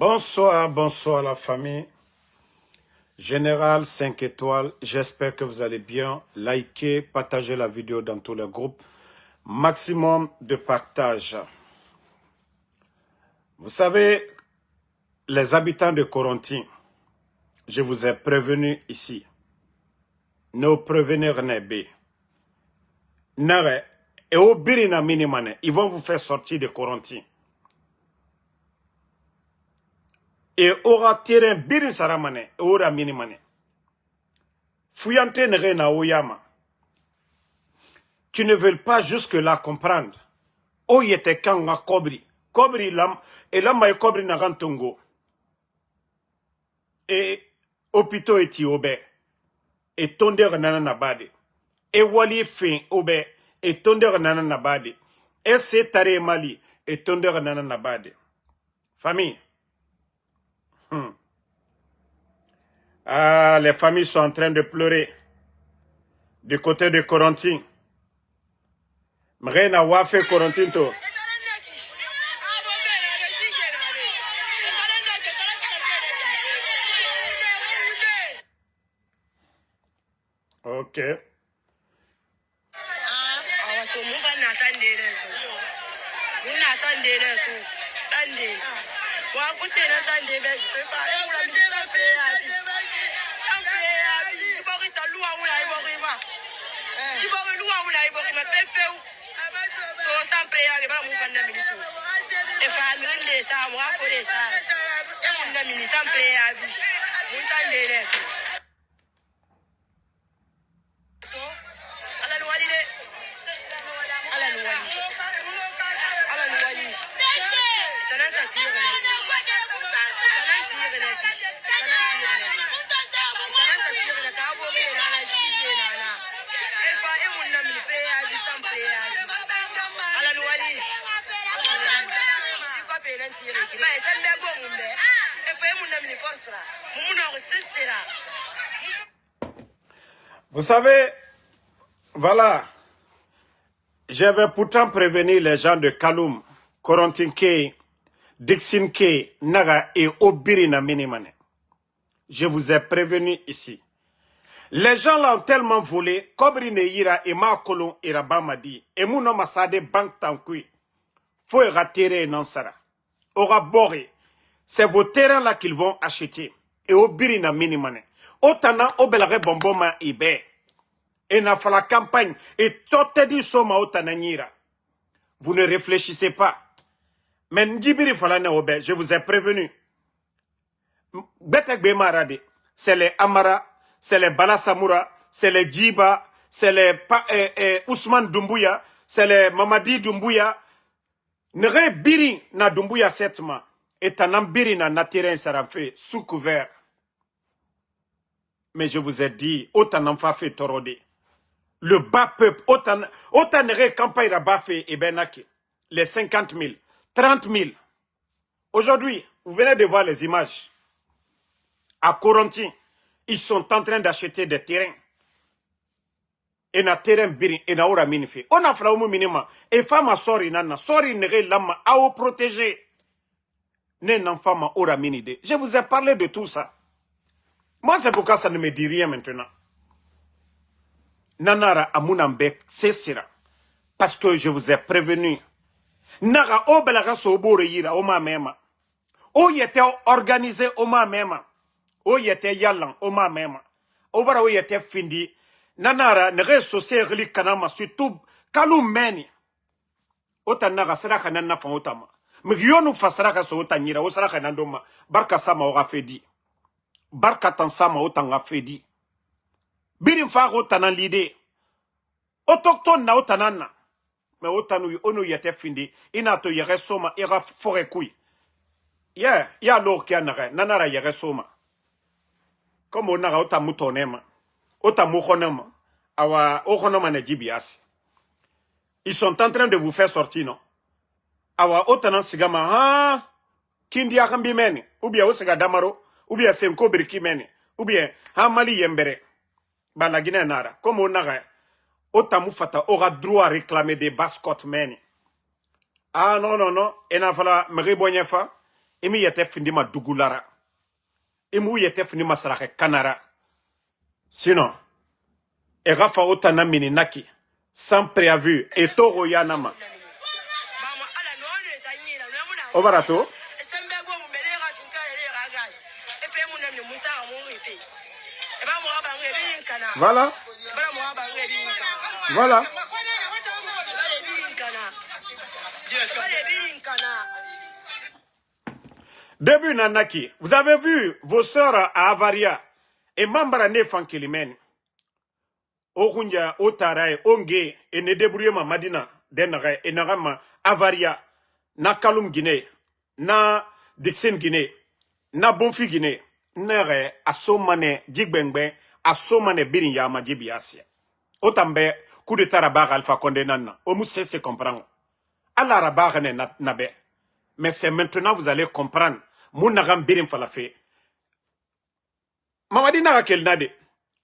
Bonsoir, bonsoir la famille. Général 5 étoiles, j'espère que vous allez bien. Likez, partagez la vidéo dans tous les groupes. Maximum de partage. Vous savez, les habitants de Corentin, je vous ai prévenu ici. Ne prévenir nebe. Nare, et au birina minimane, ils vont vous faire sortir de Corentin. Et aura terrain birin saramane, et aura minimane. Fuyante nere na oyama. Tu ne veux pas jusque-là comprendre. O yete kanga kobri. Kobri lam, et lama e kobri na gantongo. Et opito eti obe. Et tondeur nana nabade. Et wali fin obe. Et tondeur nana nabade. Et c'est tare mali. Et tondeur nana nabade. Famille. Ah, les familles sont en train de pleurer. Du côté de Corentin. Mrena wafe Corentin to. Ok. Vous savez, voilà, j'avais pourtant prévenu les gens de Kaloum, Corentin-Key, Dixin-Key, Naga et Obirina Minimane. Je vous ai prévenu ici. Les gens l'ont tellement volé, Kobrine Ira et Makolon et Rabamadi, et Mouno Masade Bank Tankui, faut rater Nansara. Aura boré, c'est vos terrains-là qu'ils vont acheter. Et Obirina Minimane. Otana Obelare Bomboma Ibe. Et n'a fait la campagne. Et tout dit soma Otananira. Vous ne réfléchissez pas. Mais Ndjibiri Falane Obe, je vous ai prévenu. Betek Bemarade, c'est les Amara, c'est les Balasamura, c'est les Djiba, c'est les Ousmane Doumbouya, c'est les Mamadi Doumbouya. Nere Biri na Doumbouya setma. Et Tanam Biri na Natiren Saramfe sous couvert. Mais je vous ai dit, autant fait torode. Le bas peuple, autant nere campagne rabat fait et benake. Les 50 000, 30 000. Aujourd'hui, vous venez de voir les images. À Corentin, ils sont en train d'acheter des terrains. Et na terrain birin, et na ora minife. On a fait au minimum. Et femme sorry nana, sorry nere lama, à vous protéger. Ne n'en femme ora minide. Je vous ai parlé de tout ça. Moi, c'est pourquoi ça ne me dit rien maintenant. Nanara Amunambek, c'est sera. Parce que je vous ai prévenu. Nara Obelaga Sobore Yira, Oma Mema. O yete organisé, Oma Mema. O yete Yalan, Oma Mema. Obara o yete Findi. Nanara, nere sosé Rili Kanama, surtout Kaloum Meni. Otanara Saraka Nana Faotama. Migyonou Fasaraka Sotanira, Osaraka Nandoma. Barka Sama aura fait dit. Barkatan sama otanga fedi. Birim faro tanan l'idée. Autochtone na otanana. Mais otanu onu yete findi. Inato yere soma ira fore kui. Ya l'or qui anare. Nanara yere soma. Comme onara otamutonema. Otamukonema. Awa okonoma ne jibiasi. Ils sont en train de vous faire sortir, non? Awa otanan sigama. Ha. Kindi akambi meni. Ou bien osega damaro. Ou bien c'est un cobriki meni. Ou bien hamali yembere. Ba la Guinée nara. Comme on a Otamufata aura droit à réclamer des bascottes meni. Ah non. Et n'a fallu me ribonner fa. imi yete findi ma dugulara. Imu yete findi ma sarake kanara. Sinon, Erafa otana mini naki. Sans préavis. Et toro yanama. Obarato? Voilà. Voilà. Début Nanaki, vous avez vu vos sœurs à Avaria et Mambrane Fankilimeni. Orunja, Otarae, Onge, et ne débrouille ma Madina, Denare, et Narama, Avaria, na Kalum Guinée, na Dixon Guinée, na Bonfi Guinée, Nere, Asomane, Jigbengbe, Asomane Birinyama Jibiasia. Otambe, coup de tarabar Alpha Condé Nana, Omousse se comprend. Allah rabar ne nabe. Mais c'est maintenant vous allez comprendre. Mounagam Birim Falafé. Mamadina Rakel Nade.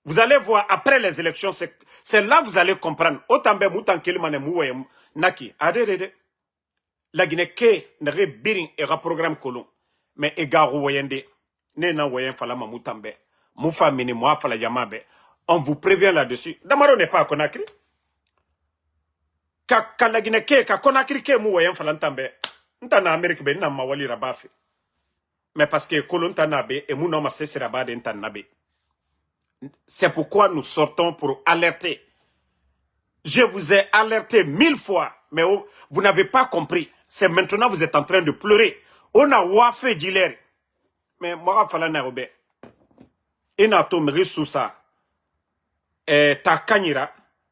Vous allez voir après les élections, c'est là que vous allez comprendre. Otambe Moutan Kelmane Mouayem Naki. Adede. La Guinée ke nere birin era programme colon. Mais egarou wayende. Nena wayen falama Moutambe. Moufa mini moa fala yamabe. On vous prévient là-dessus. Damaro n'est pas à Conakry. Ka la Guinée ke, ka Conakry ke mou wayen falantambe. Ntana Amérique ben na mawali rabafi. Mais parce que colon tanabe et mou nama sese rabade ntanabe. C'est pourquoi nous sortons pour alerter. Je vous ai alerté 1000 fois, mais vous n'avez pas compris. C'est maintenant que vous êtes en train de pleurer. On a wafé d'hilaire. Mais moi, je vais vous dire. Et nato meri sousa. Et ta kanyira.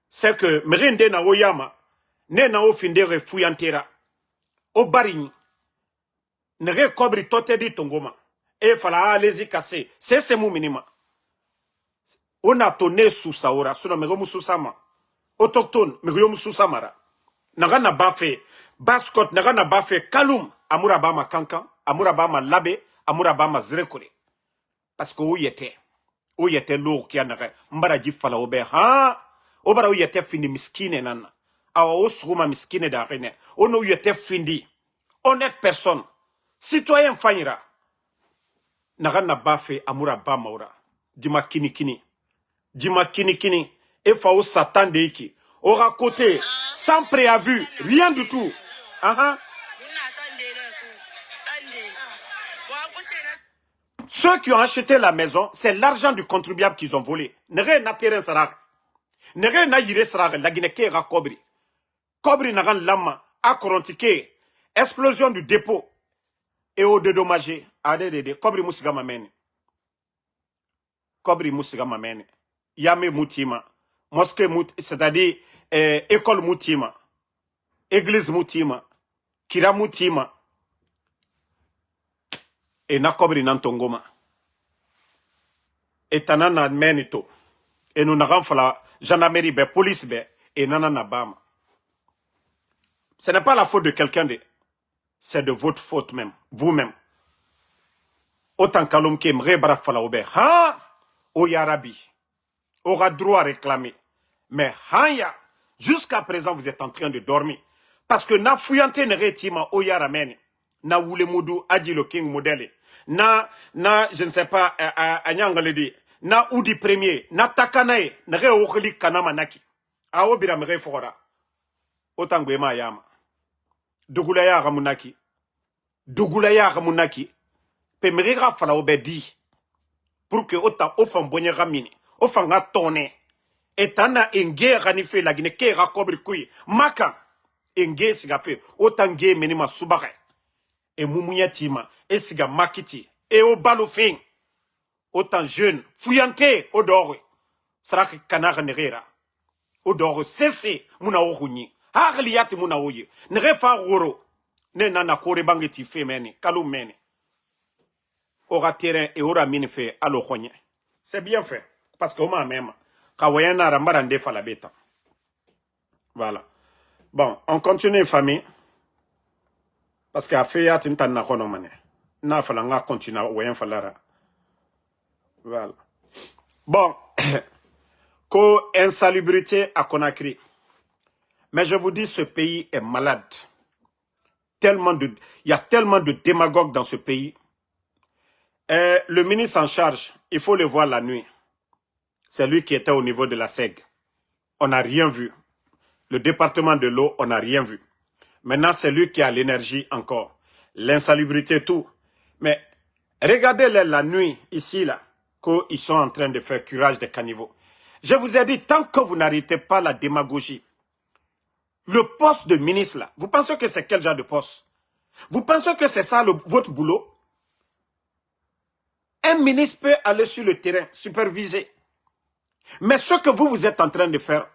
C'est que merinde na oyama. Ne na ofindere fuyantera. O barini. Ne recobri tote di tongoma. Et fala allez-y casser. C'est mon minima. On a tourné sous Saora, sous la Meromu Susama. Autochtone, Meromu Susamara. Nagana Bafé, Baskot, Nagana Bafé, Kaloum, Amurabama Kankan, Amurabama Labe, Amurabama Zrekore. Parce que où y était lourd qui en a Mbaraji Fala Obe, ha, Obara où y était fini miskine nana. Awa Osruma miskine d'arene. On où y était fini. Honnête personne. Citoyen Fanyra. Nagana Bafé, Amurabama Ora. Dima Kini Kini. Dima Kini Kini, et Fao Satan Deiki, aura côté, sans préavis, rien du tout. Ceux qui ont acheté la maison, c'est l'argent du contribuable qu'ils ont volé. Nere na terrain sarak. Nere na yire sarak, la Guinée ra Kobri. Kobri naran lama, akorontique, explosion du dépôt, et au dédommagé, adede, Kobri Mousigama mène. Kobri Mousigama mène. Yame Moutima, mosquée Moutima, c'est-à-dire école Moutima, église Moutima, Kira Moutima, et Nakobri Nantongoma. Et Tanana Menito, et nous n'avons pas la gendarmerie, police, et Nana Bama. Ce n'est pas la faute de quelqu'un, c'est de votre faute même, vous-même. Autant qu'alum qui aimerait brafala oube, ha, o yarabi. Aura droit à réclamer. Mais hanya, jusqu'à présent, vous êtes en train de dormir. Parce que na fuyante ne retima oya ramene. Na wule mudu adi le king modèle. Na, je ne sais pas, dit. Na oudi premier. Na takanae. Ne re okli kanama naki. A obira me re fora. Otangwema yama. Dugulaya ramunaki. Dugulaya ramunaki. Pe me re fala obedi. Pour que ota ofan bonye ramini. Ofanga toné. Et tana enge ranife la Guinée ke rakobri kui. Maka enge siga fe. Otange menima subare. Et moumouya tima. Et siga makiti. Et au balofing. Autant jeune. Fuyante odore. Saraki kanara nerera. Odore cesse muna oruni. Harliati muna oye. Nerefa roro. Ne nana kore bangeti fe meni. Kalou meni. Ora terrain et ora mine fe alo khonye. C'est bien fait. Parce que moi même, Kawayana Rambarande Falabeta. Voilà. Bon, on continue, famille. Parce qu'à faire tintan na konomane. Na falanga continue wayan falara. Voilà. Bon. Ko insalubrité à Conakry. Mais je vous dis, ce pays est malade. Il y a tellement de démagogues dans ce pays. Le ministre en charge, il faut le voir la nuit. C'est lui qui était au niveau de la SEG. On n'a rien vu. Le département de l'eau, on n'a rien vu. Maintenant, c'est lui qui a l'énergie encore. L'insalubrité, tout. Mais regardez la nuit, ici, là, qu'ils sont en train de faire curage des caniveaux. Je vous ai dit, tant que vous n'arrêtez pas la démagogie, le poste de ministre, là, vous pensez que c'est quel genre de poste? Vous pensez que c'est ça votre boulot? Un ministre peut aller sur le terrain, superviser. Mais ce que vous êtes en train de faire,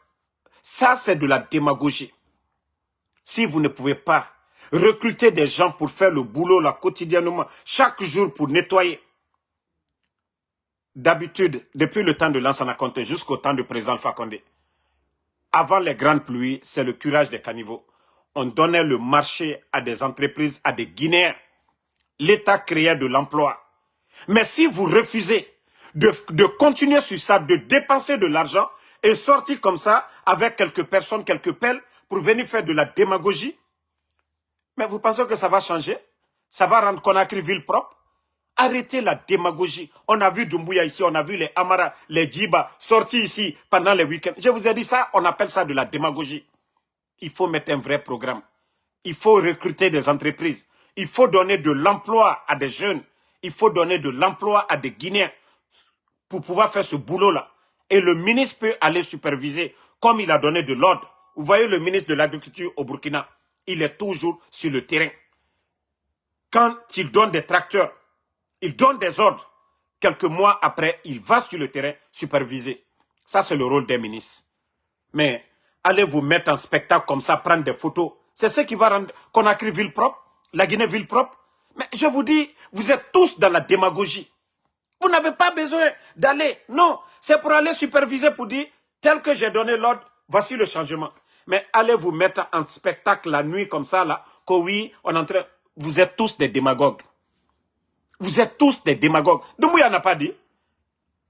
ça, c'est de la démagogie. Si vous ne pouvez pas recruter des gens pour faire le boulot là quotidiennement, chaque jour pour nettoyer. D'habitude, depuis le temps de Lansana Conté jusqu'au temps du président Alpha Condé, avant les grandes pluies, c'est le curage des caniveaux. On donnait le marché à des entreprises, à des Guinéens. L'État créait de l'emploi. Mais si vous refusez de continuer sur ça, de dépenser de l'argent et sortir comme ça avec quelques personnes, quelques pelles pour venir faire de la démagogie, mais vous pensez que ça va changer? Ça va rendre Conakry ville propre? Arrêtez la démagogie. On a vu Doumbouya ici, on a vu les Amara, les Djiba sortis ici pendant les week-ends. Je vous ai dit ça, on appelle ça de la démagogie. Il faut mettre un vrai programme. Il faut recruter des entreprises. Il faut donner de l'emploi à des jeunes. Il faut donner de l'emploi à des Guinéens pour pouvoir faire ce boulot-là. Et le ministre peut aller superviser comme il a donné de l'ordre. Vous voyez le ministre de l'Agriculture au Burkina, il est toujours sur le terrain. Quand il donne des tracteurs, il donne des ordres. Quelques mois après, il va sur le terrain superviser. Ça, c'est le rôle des ministres. Mais allez vous mettre en spectacle comme ça, prendre des photos. C'est ce qui va rendre Conakry ville propre, la Guinée ville propre. Mais je vous dis, vous êtes tous dans la démagogie. Vous n'avez pas besoin d'aller. Non, c'est pour aller superviser, pour dire, tel que j'ai donné l'ordre, voici le changement. Mais allez vous mettre en spectacle la nuit comme ça, là, que oui, on est en train... Vous êtes tous des démagogues. Vous êtes tous des démagogues. Doumbouya n'a pas dit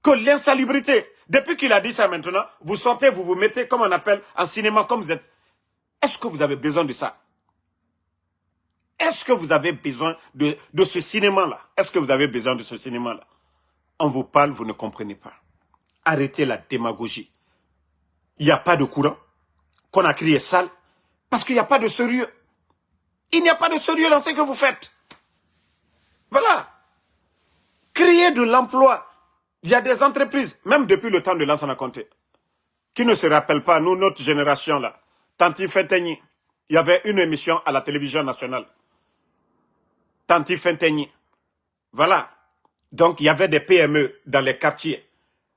que l'insalubrité, depuis qu'il a dit ça maintenant, vous sortez, vous vous mettez, comme on appelle, en cinéma, comme vous êtes. Est-ce que vous avez besoin de ça? Est-ce que vous avez besoin de ce cinéma-là? Est-ce que vous avez besoin de ce cinéma-là? On vous parle, vous ne comprenez pas. Arrêtez la démagogie. Il n'y a pas de courant. Conakry est sale. Parce qu'il n'y a pas de sérieux. Il n'y a pas de sérieux dans ce que vous faites. Voilà. Créer de l'emploi. Il y a des entreprises, même depuis le temps de Lansana Conté, qui ne se rappellent pas, nous, notre génération là, Tanti Fentegni, il y avait une émission à la télévision nationale. Tanti Fentegni. Voilà. Donc, il y avait des PME dans les quartiers.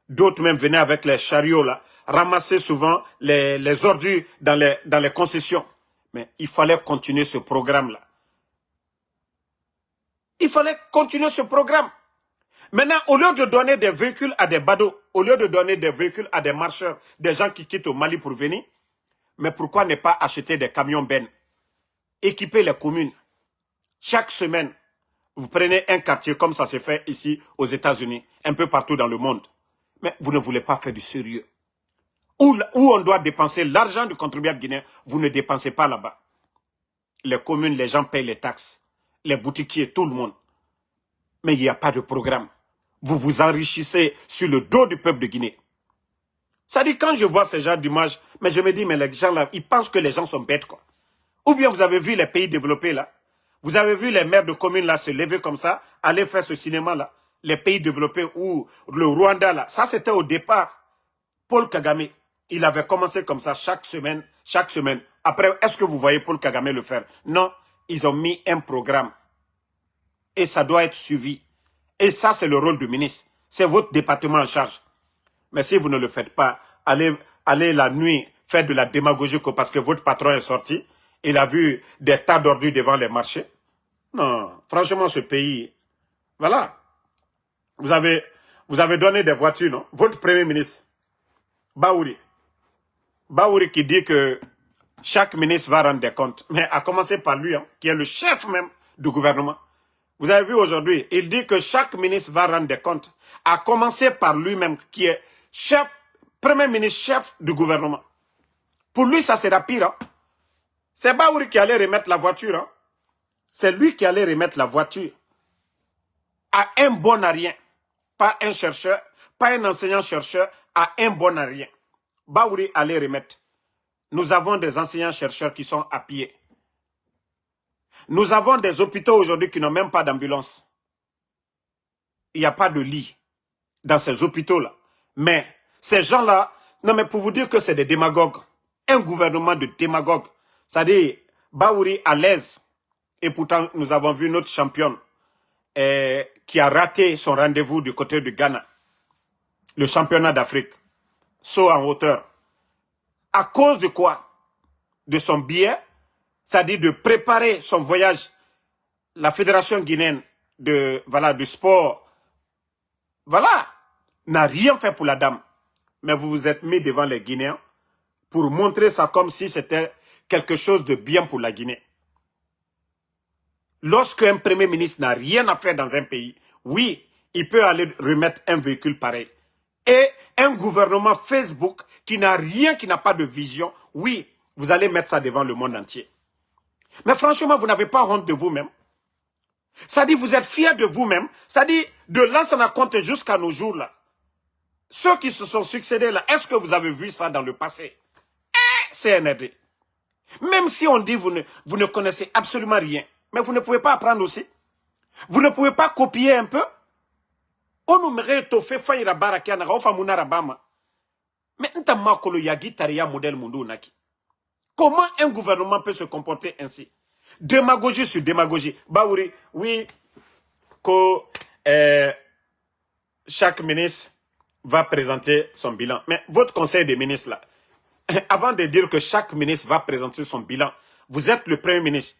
D'autres même venaient avec les chariots là, ramasser souvent les ordures dans les concessions. Mais il fallait continuer ce programme-là. Il fallait continuer ce programme. Maintenant, au lieu de donner des véhicules à des badauds, au lieu de donner des véhicules à des marcheurs, des gens qui quittent au Mali pour venir, mais pourquoi ne pas acheter des camions bennes, équiper les communes? Chaque semaine, vous prenez un quartier comme ça se fait ici aux États-Unis, un peu partout dans le monde. Mais vous ne voulez pas faire du sérieux. Où on doit dépenser l'argent du contribuable guinéen, vous ne dépensez pas là-bas. Les communes, les gens payent les taxes. Les boutiquiers, tout le monde. Mais il n'y a pas de programme. Vous vous enrichissez sur le dos du peuple de Guinée. Ça dit, quand je vois ces genre d'images, mais je me dis, mais les gens là, ils pensent que les gens sont bêtes, quoi. Ou bien vous avez vu les pays développés là. Vous avez vu les maires de communes là se lever comme ça, aller faire ce cinéma là. Les pays développés ou le Rwanda là. Ça c'était au départ. Paul Kagame, il avait commencé comme ça chaque semaine. Après, est-ce que vous voyez Paul Kagame le faire? Non, ils ont mis un programme. Et ça doit être suivi. Et ça, c'est le rôle du ministre. C'est votre département en charge. Mais si vous ne le faites pas, allez la nuit faire de la démagogie parce que votre patron est sorti. Il a vu des tas d'ordures devant les marchés. Non, franchement, ce pays, voilà. Vous avez donné des voitures, non? Votre premier ministre, Baouri qui dit que chaque ministre va rendre des comptes. Mais à commencer par lui, hein, qui est le chef même du gouvernement. Vous avez vu aujourd'hui, il dit que chaque ministre va rendre des comptes. À commencer par lui-même, qui est premier ministre chef du gouvernement. Pour lui, ça sera pire. Hein? C'est Baouri qui allait remettre la voiture. Hein? c'est lui qui allait remettre la voiture à un Bonarien, pas un chercheur, pas un enseignant-chercheur, à un Bonarien. Baouri allait remettre. Nous avons des enseignants-chercheurs qui sont à pied. Nous avons des hôpitaux aujourd'hui qui n'ont même pas d'ambulance. Il n'y a pas de lit dans ces hôpitaux-là. Mais ces gens-là, non mais pour vous dire que c'est des démagogues, un gouvernement de démagogues, c'est-à-dire Baouri à l'aise, et pourtant nous avons vu notre championne qui a raté son rendez-vous du côté du Ghana, le championnat d'Afrique, saut en hauteur. À cause de quoi? De son billet, c'est-à-dire de préparer son voyage. La fédération guinéenne de, voilà, du sport, voilà, n'a rien fait pour la dame. Mais vous vous êtes mis devant les Guinéens pour montrer ça comme si c'était quelque chose de bien pour la Guinée. Lorsqu'un premier ministre n'a rien à faire dans un pays, oui, il peut aller remettre un véhicule pareil. Et un gouvernement Facebook qui n'a rien, qui n'a pas de vision, oui, vous allez mettre ça devant le monde entier. Mais franchement, vous n'avez pas honte de vous-même. Ça dit, vous êtes fiers de vous-même. Ça dit, de l'ancien compte jusqu'à nos jours là. Ceux qui se sont succédés là, est-ce que vous avez vu ça dans le passé? CNRD. Même si on dit vous ne connaissez absolument rien, mais vous ne pouvez pas apprendre aussi. Vous ne pouvez pas copier un peu. On nous mérite au fait faillira barakiana, au famuna rabama. Mais n'tama kolo yagi taria modèle mundo naki. Comment un gouvernement peut se comporter ainsi? Démagogie sur démagogie. Baouri, oui, que chaque ministre va présenter son bilan. Mais votre conseil des ministres là, avant de dire que chaque ministre va présenter son bilan, vous êtes le premier ministre.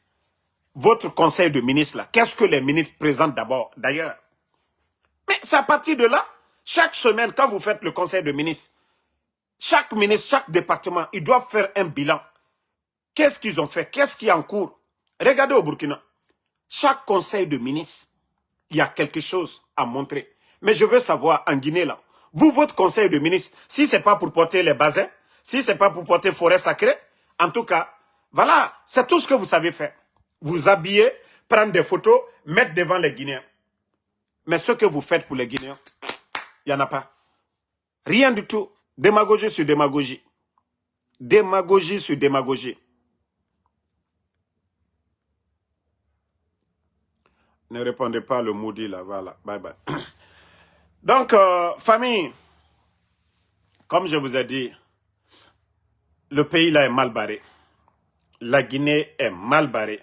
Votre conseil de ministres là, qu'est-ce que les ministres présentent d'abord, d'ailleurs? Mais c'est à partir de là, chaque semaine, quand vous faites le conseil de ministres, chaque ministre, chaque département, ils doivent faire un bilan. Qu'est-ce qu'ils ont fait? Qu'est-ce qui est en cours? Regardez au Burkina. Chaque conseil de ministres, il y a quelque chose à montrer. Mais je veux savoir, en Guinée, là, vous, votre conseil de ministres, si ce n'est pas pour porter les bassins, si ce n'est pas pour porter forêt sacrée, en tout cas, voilà, c'est tout ce que vous savez faire. Vous habiller, prendre des photos, mettre devant les Guinéens. Mais ce que vous faites pour les Guinéens, il n'y en a pas. Rien du tout. Démagogie sur démagogie. Démagogie sur démagogie. Ne répondez pas le maudit là, voilà, bye bye. Donc, famille, comme je vous ai dit, le pays là est mal barré. La Guinée est mal barrée.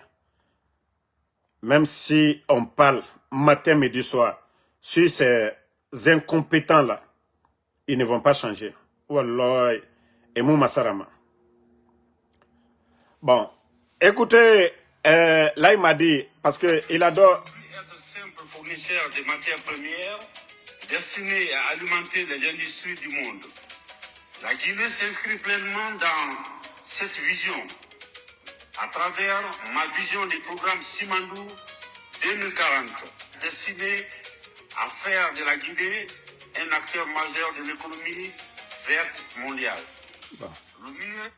Même si on parle matin, midi, soir, sur ces incompétents là, ils ne vont pas changer. Wallah, et mou Masarama. Bon, écoutez, là il m'a dit, parce qu'il adore être simple fournisseur de matières premières destinées à alimenter les industries du monde. La Guinée s'inscrit pleinement dans cette vision à travers ma vision du programme Simandou 2040, destiné à faire de la Guinée un acteur majeur de l'économie verte mondiale. Bon. Le mieux...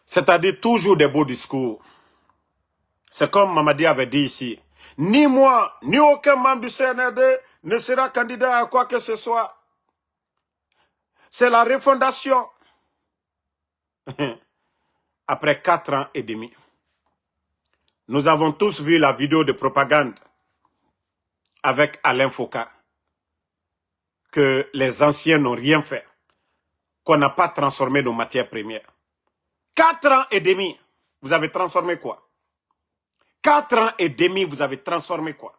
C'est-à-dire toujours des beaux discours. C'est comme Mamadi avait dit ici. Ni moi, ni aucun membre du CNRD ne sera candidat à quoi que ce soit. C'est la refondation. Après 4 ans et demi. Nous avons tous vu la vidéo de propagande avec Alain Foucault. Que les anciens n'ont rien fait. Qu'on n'a pas transformé nos matières premières. 4 ans et demi, vous avez transformé quoi? 4 ans et demi, vous avez transformé quoi?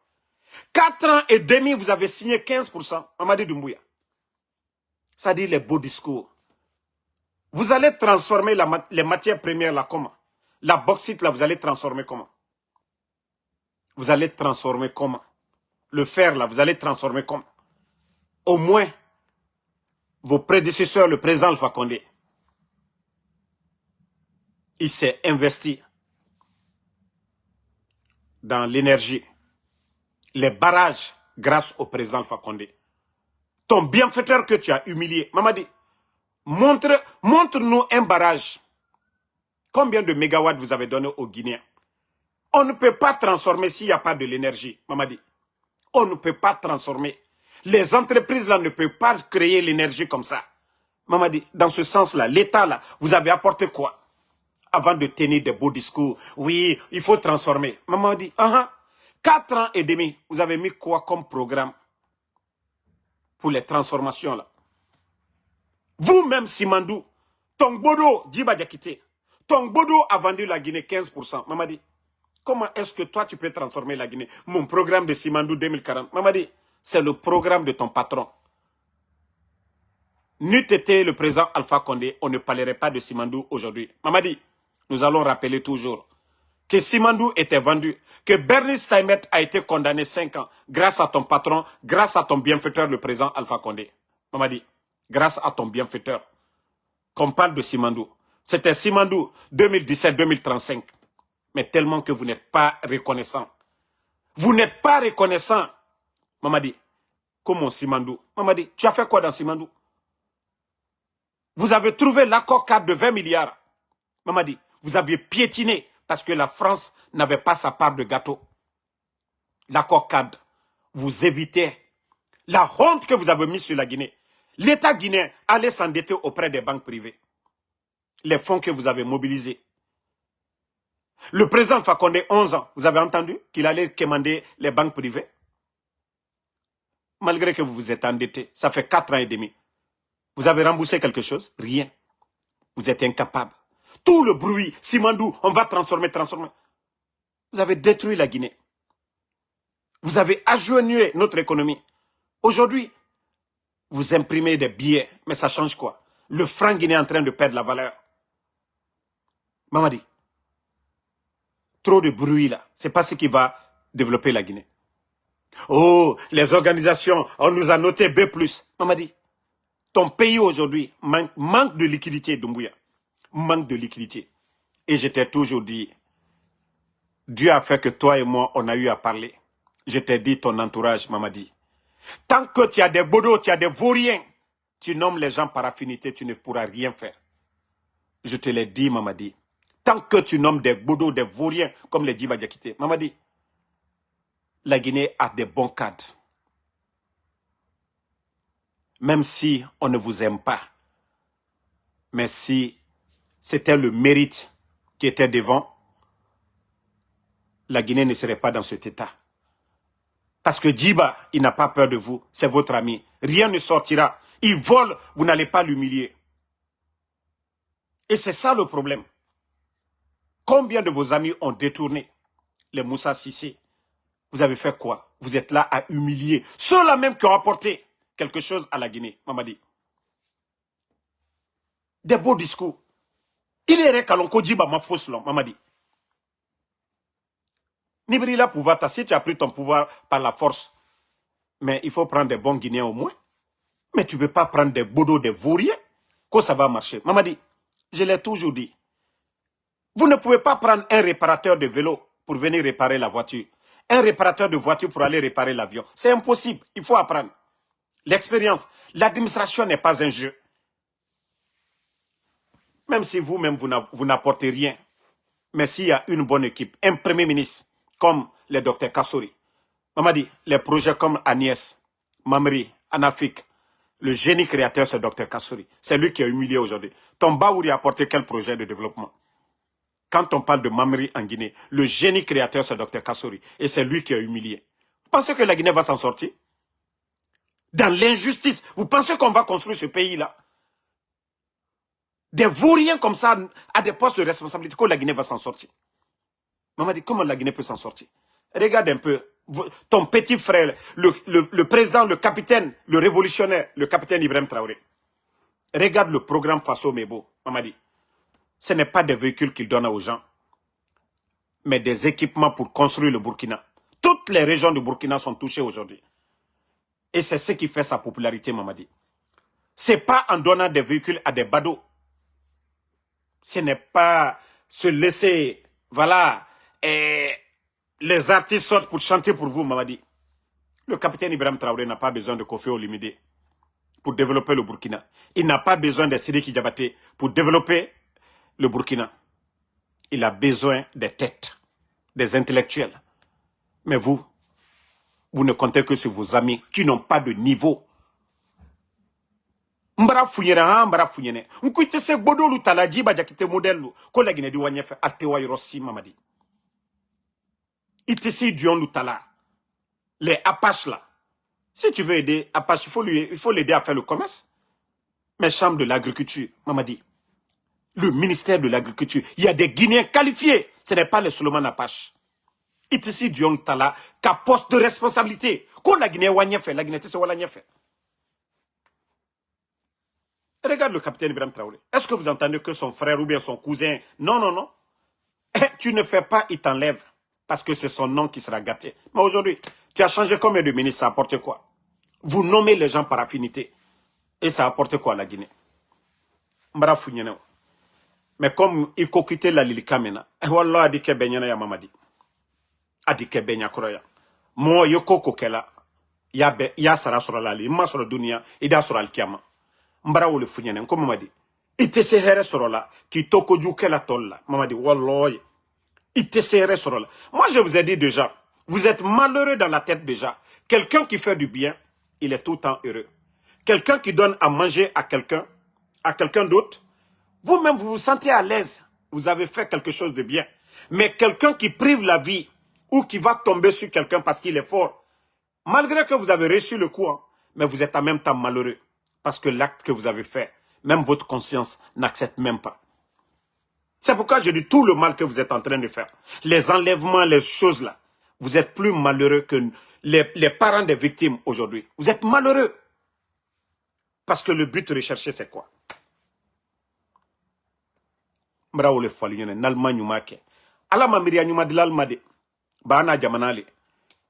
4 ans et demi, vous avez signé 15%. Mamadi Doumbouya. Ça dit les beaux discours. Vous allez transformer les matières premières là comment? La bauxite là, vous allez transformer comment? Vous allez transformer comment? Le fer là, vous allez transformer comment? Au moins, vos prédécesseurs, le président Alpha Condé, il s'est investi dans l'énergie, les barrages grâce au président Alpha Condé. Ton bienfaiteur que tu as humilié, Mamadi, montre-nous un barrage. Combien de mégawatts vous avez donné aux Guinéens? On ne peut pas transformer s'il n'y a pas de l'énergie, Mamadi. On ne peut pas transformer. Les entreprises là ne peuvent pas créer l'énergie comme ça. Mamadi, dans ce sens-là, l'État là, vous avez apporté quoi? Avant de tenir des beaux discours, oui, il faut transformer. Mamadi, 4 ans et demi, vous avez mis quoi comme programme pour les transformations là? Vous-même, Simandou, Tongbodo, Djiba Diakité, Tongbodo a vendu la Guinée 15%. Mamadi, comment est-ce que toi tu peux transformer la Guinée? Mon programme de Simandou 2040. Mamadi, c'est le programme de ton patron. N'eût été le président Alpha Condé, on ne parlerait pas de Simandou aujourd'hui. Mamadi, nous allons rappeler toujours que Simandou était vendu, que Bernie Steinmetz a été condamné 5 ans grâce à ton patron, grâce à ton bienfaiteur, le président Alpha Condé. Mamadi, grâce à ton bienfaiteur, qu'on parle de Simandou. C'était Simandou 2017-2035. Mais tellement que vous n'êtes pas reconnaissant. Vous n'êtes pas reconnaissant. Mamadi, comment Simandou? Mamadi, tu as fait quoi dans Simandou? Vous avez trouvé l'accord cadre de 20 milliards. Mamadi, vous aviez piétiné parce que la France n'avait pas sa part de gâteau. L'accord cadre, vous évitez la honte que vous avez mise sur la Guinée. L'État guinéen allait s'endetter auprès des banques privées. Les fonds que vous avez mobilisés. Le président Fakonde, 11 ans, vous avez entendu qu'il allait commander les banques privées? Malgré que vous vous êtes endetté, ça fait 4 ans et demi. Vous avez remboursé quelque chose? Rien. Vous êtes incapable. Tout le bruit, Simandou, on va transformer. Vous avez détruit la Guinée. Vous avez agenouillé notre économie. Aujourd'hui, vous imprimez des billets, mais ça change quoi? Le franc guinéen est en train de perdre la valeur. Mamadi, trop de bruit là, c'est pas ce qui va développer la Guinée. Oh, les organisations, on nous a noté B+. Mamadi, ton pays aujourd'hui manque de liquidité, Doumbouya. Manque de liquidité. Et je t'ai toujours dit, Dieu a fait que toi et moi, on a eu à parler. Je t'ai dit ton entourage, Mamadi. Tant que tu as des bodos, tu as des vauriens, tu nommes les gens par affinité, tu ne pourras rien faire. Je te l'ai dit, Mamadi. Tant que tu nommes des bodos, des vauriens, comme les Djiba Diakité, Mamadi, la Guinée a des bons cadres. Même si on ne vous aime pas, mais si c'était le mérite qui était devant, la Guinée ne serait pas dans cet état. Parce que Djiba, il n'a pas peur de vous, c'est votre ami. Rien ne sortira. Il vole, vous n'allez pas l'humilier. Et c'est ça le problème. Combien de vos amis ont détourné les Moussa Sissé? Vous avez fait quoi? Vous êtes là à humilier ceux-là même qui ont apporté quelque chose à la Guinée, Mamadi. Des beaux discours. Il est récalonco Djiba ma fausse long, Mamadi. Nibrila pouvoir, si tu as pris ton pouvoir par la force, mais il faut prendre des bons Guinéens au moins. Mais tu ne peux pas prendre des bodos, des vauriens, que ça va marcher. Mamadi, je l'ai toujours dit. Vous ne pouvez pas prendre un réparateur de vélo pour venir réparer la voiture. Un réparateur de voiture pour aller réparer l'avion. C'est impossible, il faut apprendre. L'expérience, l'administration n'est pas un jeu. Même si vous-même, vous n'apportez rien. Mais s'il y a une bonne équipe, un premier ministre, comme le docteur Kassouri, Mamadi, les projets comme Agnès, Mamri, Anafik, le génie créateur, c'est docteur Kassouri. C'est lui qui a humilié aujourd'hui. Ton Baouri a apporté quel projet de développement? Quand on parle de Mamri en Guinée, le génie créateur, c'est docteur Kassouri. Et c'est lui qui a humilié. Vous pensez que la Guinée va s'en sortir? Dans l'injustice, vous pensez qu'on va construire ce pays-là? Des vauriens comme ça, à des postes de responsabilité, que la Guinée va s'en sortir. Maman dit, comment la Guinée peut s'en sortir? Regarde un peu, ton petit frère, le président, le capitaine, le révolutionnaire, le capitaine Ibrahim Traoré. Regarde le programme Faso Mebo, Maman dit. Ce n'est pas des véhicules qu'il donne aux gens, mais des équipements pour construire le Burkina. Toutes les régions du Burkina sont touchées aujourd'hui. Et c'est ce qui fait sa popularité, Mamadi. Ce n'est pas en donnant des véhicules à des badauds. Ce n'est pas se laisser, voilà, et les artistes sortent pour chanter pour vous, Mamadi. Le capitaine Ibrahim Traoré n'a pas besoin de Kofi Olomide pour développer le Burkina. Il n'a pas besoin de Sidiki Diabaté pour développer le Burkina. Il a besoin des têtes. des intellectuels. Mais vous ne comptez que sur vos amis qui n'ont pas de niveau. Mbara funyera mbara funyene. Nkuite se gbodolu talaji ba jakite modelu. Ko la Guinée di wanyefe atewa yorosi mamadi. Itisi Dion Lutala. Les Apaches là. Si tu veux aider Apache, il faut l'aider à faire le commerce. Mais chambre de l'agriculture, Mamadi. Le ministère de l'agriculture. Il y a des Guinéens qualifiés. Ce n'est pas les Solomon Apache. Itisi Dion Tala, qu'à poste de responsabilité. Qu'on la Guinée wanya fait, la Guinée tisse wala fait. Regarde le capitaine Ibrahim Traoré. Est-ce que vous entendez que son frère ou bien son cousin... Non, non, non. Tu ne fais pas, il t'enlève. Parce que c'est son nom qui sera gâté. Mais aujourd'hui, tu as changé combien de ministres, ça apporte quoi? Vous nommez les gens par affinité. Et ça apporte quoi à la Guinée? Mbara Founyene. Mais comme il faut quitter la Lilika maintenant, Wallah adike benyana ya mamadi. Adike benya kroya. Mo yoko kokela. Ya sara sura lali. Ma sura dunia. Ida sura alkiyama. Mbara wole Founyene. Comme mamadi. Ite se here sura la. Ki toko juke la tolla. Mamadi. Wallah. Ite se here sura la. Moi je vous ai dit déjà. Vous êtes malheureux dans la tête déjà. Quelqu'un qui fait du bien, il est tout le temps heureux. Quelqu'un qui donne à manger à quelqu'un d'autre, vous-même vous vous sentez à l'aise. Vous avez fait quelque chose de bien. Mais quelqu'un qui prive la vie ou qui va tomber sur quelqu'un parce qu'il est fort, malgré que vous avez reçu le coup, hein, mais vous êtes en même temps malheureux. Parce que l'acte que vous avez fait, même votre conscience n'accepte même pas. C'est pourquoi je dis tout le mal que vous êtes en train de faire. Les enlèvements, les choses là. Vous êtes plus malheureux que les parents des victimes aujourd'hui. Vous êtes malheureux. Parce que le but recherché, c'est quoi? Mbrao le falione, nalma nyumake. Ala mamiria nyuma de l'almade. Ba na jamanale.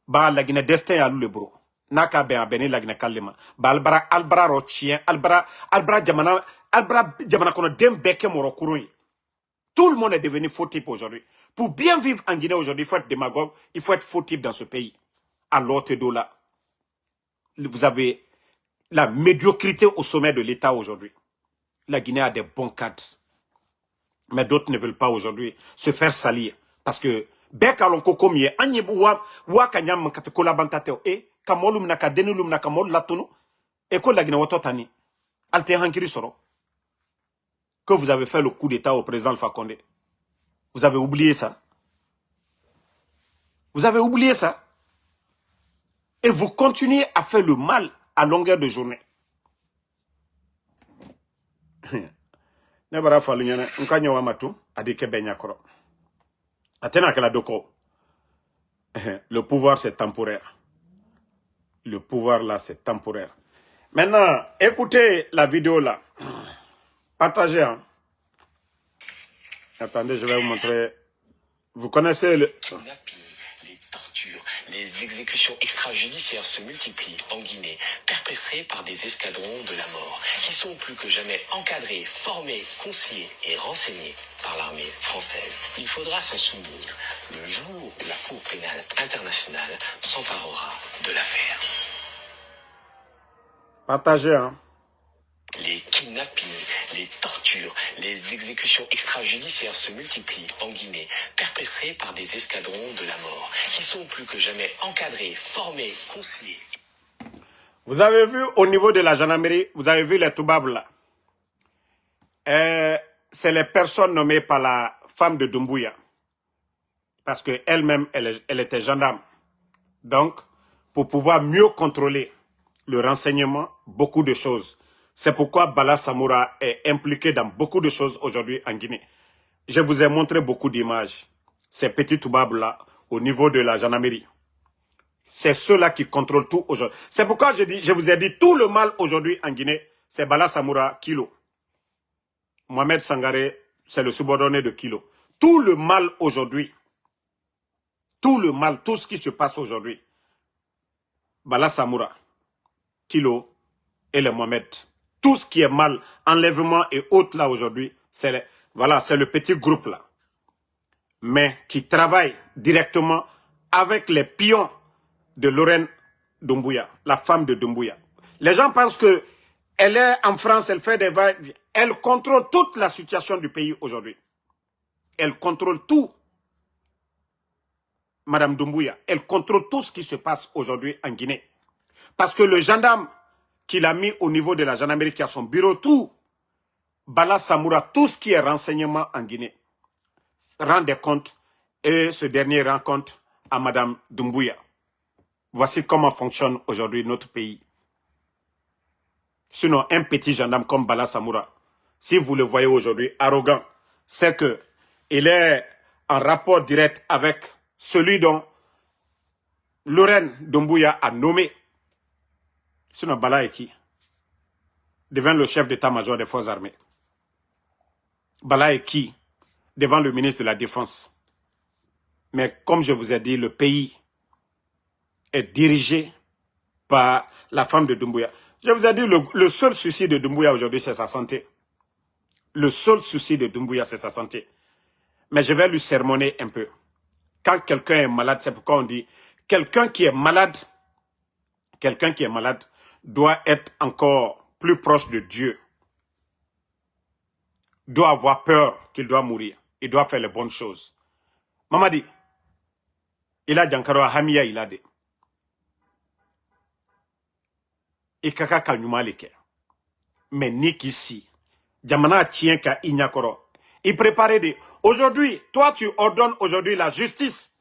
Ba la Guinée destin à le bro. Naka ben abene la Guinée kalema. Ba albra rochien, albra jamana kono dem beke moro kurui. Tout le monde est devenu faux type aujourd'hui. Pour bien vivre en Guinée aujourd'hui, il faut être démagogue, il faut être faux type dans ce pays. À l'autre dos là, vous avez la médiocrité au sommet de l'État aujourd'hui. La Guinée a des bons cadres. Mais d'autres ne veulent pas aujourd'hui se faire salir. Parce que, Bekalon Kokomie, Anyebu wa Kanyam Katakola Bantateo, et Kamolum Naka Denulum Nakamol Latono, et que la Guinée Watotani, Alte Hankiri Soro. Que vous avez fait le coup d'État au président Alpha Condé. Vous avez oublié ça. Vous avez oublié ça. Et vous continuez à faire le mal à longueur de journée. Le pouvoir, c'est temporaire. Le pouvoir, là, c'est temporaire. Maintenant, écoutez la vidéo, là. Partagez, hein. Attendez, je vais vous montrer. Vous connaissez le... Les tortures, les exécutions extrajudiciaires se multiplient en Guinée, perpétrées par des escadrons de la mort, qui sont plus que jamais encadrés, formés, conseillés et renseignés par l'armée française. Il faudra s'en souvenir le jour où la Cour pénale internationale s'emparera de l'affaire. Partagez, hein. Les kidnappings, les tortures, les exécutions extrajudiciaires se multiplient en Guinée, perpétrées par des escadrons de la mort, qui sont plus que jamais encadrés, formés, conseillés. Vous avez vu au niveau de la gendarmerie, vous avez vu les Toubabs là. C'est les personnes nommées par la femme de Doumbouya. Parce qu'elle-même, elle était gendarme. Donc, pour pouvoir mieux contrôler le renseignement, beaucoup de choses. C'est pourquoi Bala Samoura est impliqué dans beaucoup de choses aujourd'hui en Guinée. Je vous ai montré beaucoup d'images. Ces petits Toubabs-là, au niveau de la gendarmerie. C'est ceux-là qui contrôlent tout aujourd'hui. C'est pourquoi je vous ai dit tout le mal aujourd'hui en Guinée, c'est Bala Samoura, Kilo. Mohamed Sangaré, c'est le subordonné de Kilo. Tout le mal aujourd'hui, tout le mal, tout ce qui se passe aujourd'hui, Bala Samoura, Kilo et les Mohamed. Tout ce qui est mal, enlèvement et autres là aujourd'hui, c'est le petit groupe là. Mais qui travaille directement avec les pions de Lorraine Doumbouya, la femme de Doumbouya. Les gens pensent que elle est en France, elle fait des vagues. Elle contrôle toute la situation du pays aujourd'hui. Elle contrôle tout. Madame Doumbouya, elle contrôle tout ce qui se passe aujourd'hui en Guinée. Parce que le gendarme qu'il a mis au niveau de la gendarmerie qui a son bureau, tout, Bala Samoura, tout ce qui est renseignement en Guinée, rend des comptes et ce dernier rend compte à Madame Doumbouya. Voici comment fonctionne aujourd'hui notre pays. Sinon, un petit gendarme comme Bala Samoura, si vous le voyez aujourd'hui arrogant, c'est que il est en rapport direct avec celui dont Lorraine Doumbouya a nommé. Sinon, Bala est qui? Devant le chef d'état-major des forces armées. Bala est qui? Devant le ministre de la Défense. Mais comme je vous ai dit, le pays est dirigé par la femme de Doumbouya. Je vous ai dit, le seul souci de Doumbouya aujourd'hui, c'est sa santé. Le seul souci de Doumbouya, c'est sa santé. Mais je vais lui sermonner un peu. Quand quelqu'un est malade, c'est pourquoi on dit, quelqu'un qui est malade doit être encore plus proche de Dieu. Doit avoir peur qu'il doit mourir. Il doit faire les bonnes choses. Mamadi, il a Jankaro Hamia, il a dit. Ikaka Kanyumalike. Mais Nick ici, Jamana Tienka Inyakoro. Il préparait des. Aujourd'hui, toi, tu ordonnes aujourd'hui la justice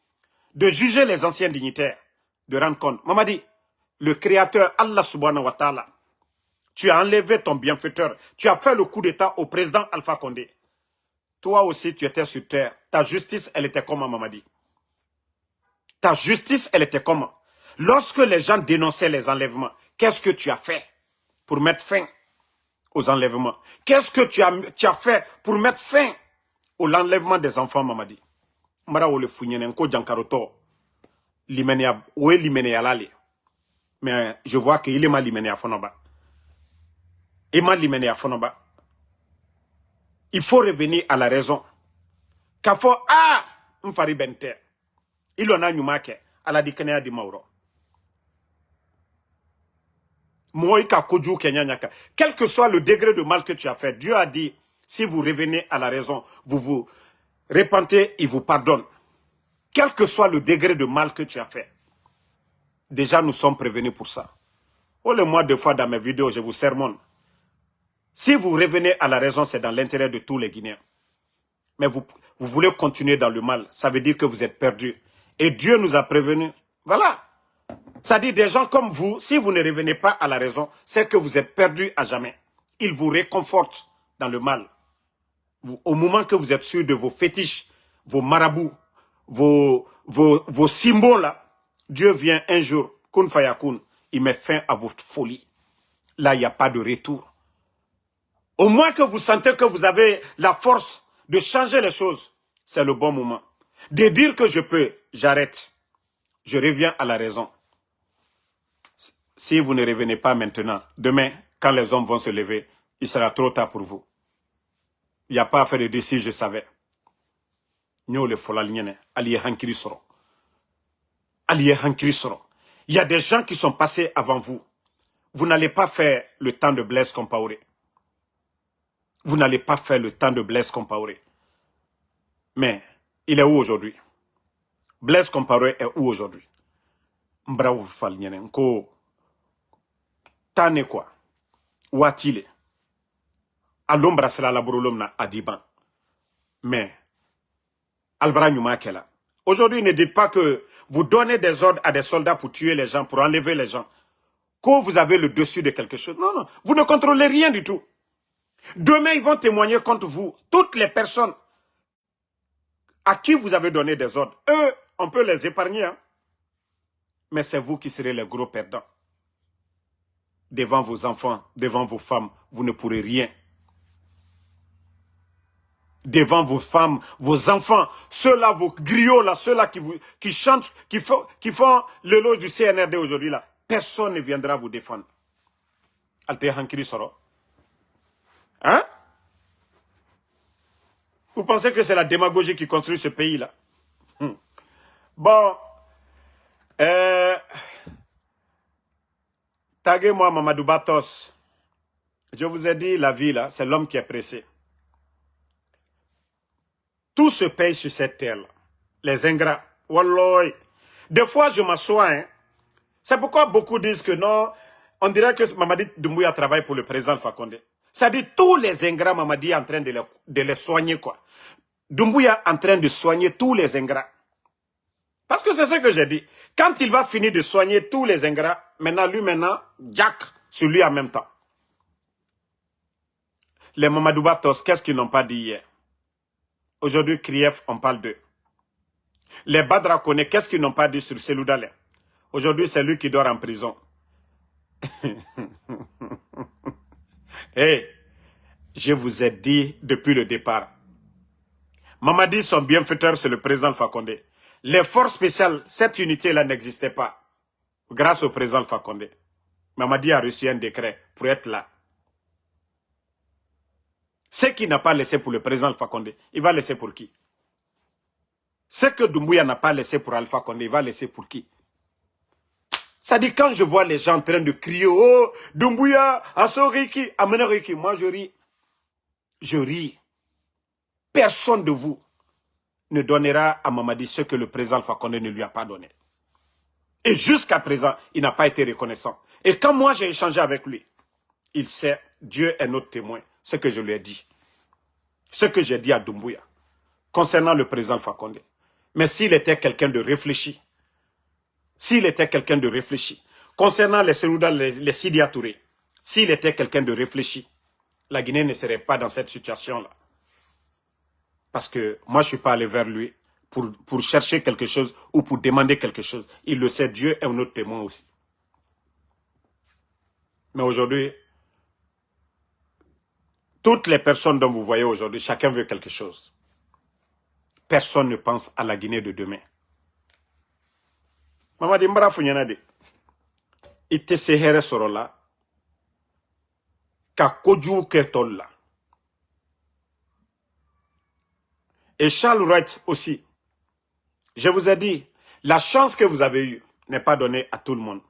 de juger les anciens dignitaires, de rendre compte. Mamadi, le créateur Allah subhanahu wa ta'ala, tu as enlevé ton bienfaiteur, tu as fait le coup d'état au président Alpha Condé. Toi aussi, tu étais sur terre. Ta justice, elle était comment, Mamadi? Ta justice, elle était comment? Lorsque les gens dénonçaient les enlèvements, qu'est-ce que tu as fait pour mettre fin aux enlèvements? Qu'est-ce que tu as fait pour mettre fin au enlèvement des enfants, Mamadi? Mara ole funyenenko jankaroto limenia ou limenia lale. Mais je vois qu'il est mal limenia fonoba. Il faut revenir à la raison. Kafo mfari bente. Il en a nyumake à la dikenea di mauro. Quel que soit le degré de mal que tu as fait, Dieu a dit, si vous revenez à la raison, vous vous repentez, il vous pardonne. Quel que soit le degré de mal que tu as fait. Déjà, nous sommes prévenus pour ça. Oh, le mois de fois dans mes vidéos, je vous sermonne. Si vous revenez à la raison, c'est dans l'intérêt de tous les Guinéens. Mais vous voulez continuer dans le mal, ça veut dire que vous êtes perdus. Et Dieu nous a prévenus. Voilà. Ça dit des gens comme vous, si vous ne revenez pas à la raison, c'est que vous êtes perdus à jamais. Il vous réconforte dans le mal. Au moment que vous êtes sûr de vos fétiches, vos marabouts, vos symboles là, Dieu vient un jour, kun fayakun, il met fin à votre folie. Là, il n'y a pas de retour. Au moins que vous sentez que vous avez la force de changer les choses, c'est le bon moment. De dire que je peux, j'arrête. Je reviens à la raison. Si vous ne revenez pas maintenant, demain, quand les hommes vont se lever, il sera trop tard pour vous. Il n'y a pas à faire de décision, je savais. Il y a des gens qui sont passés avant vous. Vous n'allez pas faire le temps de Blaise Compaoré. Vous n'allez pas faire le temps de Blaise Compaoré. Mais, il est où aujourd'hui? Blaise Compaoré est où aujourd'hui? Mbraou Falnyene, Nko Tane quoi? Ouatile. Alombra sera la brulomna Adiban. Mais, Albra Nyumakela. Aujourd'hui, ne dites pas que vous donnez des ordres à des soldats pour tuer les gens, pour enlever les gens. Que vous avez le dessus de quelque chose. Non, non, vous ne contrôlez rien du tout. Demain, ils vont témoigner contre vous. Toutes les personnes à qui vous avez donné des ordres, eux, on peut les épargner. Hein? Mais c'est vous qui serez les gros perdants. Devant vos enfants, devant vos femmes, vous ne pourrez rien. Devant vos femmes, vos enfants, ceux-là, vos griots, là, ceux-là qui chantent, qui font l'éloge du CNRD aujourd'hui, là, personne ne viendra vous défendre. Alte Hankiri Soro. Hein? Vous pensez que c'est la démagogie qui construit ce pays-là? Bon. Taguez-moi Mamadou Batos. Je vous ai dit, la vie, là, c'est l'homme qui est pressé. Tout se paye sur cette terre-là. Les ingrats, Wallah. Des fois, je m'assois. Hein. C'est pourquoi beaucoup disent que non, on dirait que Mamadi Doumbouya travaille pour le président Alpha Condé. Ça dit tous les ingrats, Mamadi est en train de les soigner, quoi. Doumbouya est en train de soigner tous les ingrats. Parce que c'est ce que j'ai dit. Quand il va finir de soigner tous les ingrats, maintenant, Jack, sur lui en même temps. Les Mamadou Batos, qu'est-ce qu'ils n'ont pas dit hier? Aujourd'hui, Krief, on parle d'eux. Les Badra Kone, qu'est-ce qu'ils n'ont pas dit sur Selou Dalen? Aujourd'hui, c'est lui qui dort en prison. Hey, je vous ai dit depuis le départ. Mamadi, son bienfaiteur, c'est le président Alpha Condé. Les forces spéciales, cette unité-là n'existait pas. Grâce au président Alpha Condé. Mamadi a reçu un décret pour être là. Ce qu'il n'a pas laissé pour le président Alpha Condé, il va laisser pour qui? Ce que Doumbouya n'a pas laissé pour Alpha Condé, il va laisser pour qui? Ça dit, quand je vois les gens en train de crier, oh, Doumbouya, Asso-Riki, amenez Riki, moi je ris. Je ris. Personne de vous ne donnera à Mamadi ce que le président Alpha Condé ne lui a pas donné. Et jusqu'à présent, il n'a pas été reconnaissant. Et quand moi j'ai échangé avec lui, il sait, Dieu est notre témoin, ce que je lui ai dit. Ce que j'ai dit à Doumbouya, concernant le président Alpha Condé. Mais s'il était quelqu'un de réfléchi, concernant les Selouda, les Sidia Touré, s'il était quelqu'un de réfléchi, la Guinée ne serait pas dans cette situation-là. Parce que moi, je ne suis pas allé vers lui pour chercher quelque chose ou pour demander quelque chose. Il le sait, Dieu est un autre témoin aussi. Mais aujourd'hui, toutes les personnes dont vous voyez aujourd'hui, chacun veut quelque chose. Personne ne pense à la Guinée de demain. Mamadi Mbara Funyana ite se here sorola ka koju ketolla. Et Charles Wright aussi. Je vous ai dit, la chance que vous avez eue n'est pas donnée à tout le monde.